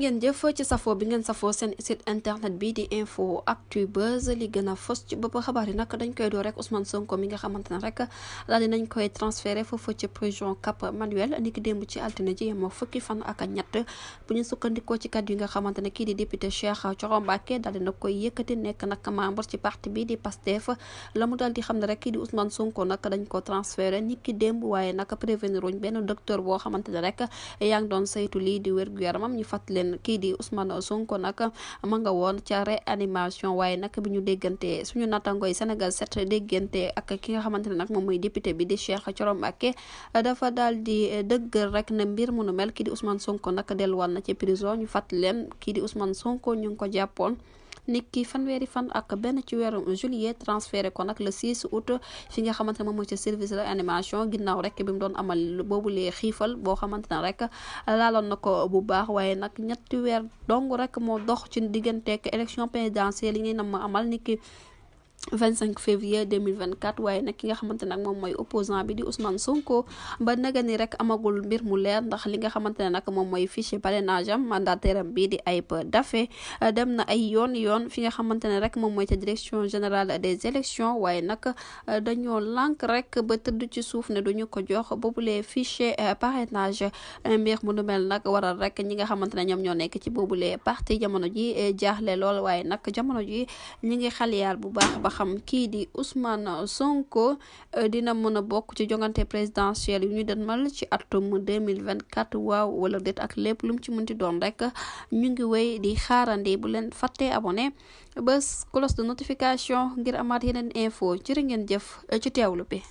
ngeen jëf ci safoo bi ngeen safoo seen site internet bi di info actu buzz li gën a fës ci bopp xabaar yi nag dañ koy door rek Ousmane Sonko mi nga xamante ne rek daal di nañ koy transféré foofu ci prison Cap Manuel niki démb ci altine ji yemoo fukki fan ak ñett bu ñu sukkandikoo ci kàddu yi nga xamante ne kii di député Cheikh Thioro Mbacké daal di na koy yëkkati nekk nag membre ci parti bi di Pastef la mu daal di xam ne rek kii di Ousmane Sonko nag dañ ko transféré niki démb waaye nag prévenir wuñ benn docteur boo xamante ne rek yaa ngi doon saytu lii di wér gu yaramam ñu fàtt leen kii di Ousmane Sonko nag ma nga woon ca réanimation waaye nag bi ñu déggante suñu nattangooy Sénégal 7 déggante ak ki nga xamante ne nag moom mooy député bi di Cheikh Thioro Mbacké dafa daal di dëggal rek ne mbir mu nu mel kii di Ousmane Sonko nag delluwaat na ci prison ñu fàtt leen kii di Ousmane Sonko ñu ngi ko jàppoon niki fanweeri fan ak benn ci weeru juillet transféré ko nag le 6 août fi nga xamante ne moom mooy ci service réanimation ginnaaw rek bi mu doon amal boobu lee xiifal boo xamante ne rek laaloon na ko bu baax waaye nag ñetti weer dong rek moo dox ci digganteeg élection présidentielle yi ngay nam ma amal niki 25 février 2024 waaye nag ki nga xamante nag moom mooy opposant bi di Ousmane Sonko ba naga ni rek amagul mbir mu leer ndax li nga xamante ne nag moom mooy fichier parrainage am mandataire am bii di Ayib Daffé dem na ay yoon fi nga xamante ne rek moom mooy ca direction générale des élections waaye nag dañoo lànk rek ba tëdd ci suuf ne duñu ko jox boobulee fichier parrainage mbir mu nu mel nag waral rek ñi nga xamante ne ñoom ñoo nekk ci boobulee parti jamono ji jaaxle lool waaye nag jamono ji ñi ngi xaliyaar bu baax ba xam kii di Ousmane Sonko dina mën a bokk ci jongante présidentielle yu ñu dënmal ci atum 2024 waaw wala déet ak lépp lu mu ci mënti doon rek ñu ngi wéy di xaarandi bu leen fàttee abonné bés cloche de notification ngir amaat yeneen info jërë ngeen jëf ci teewlu bi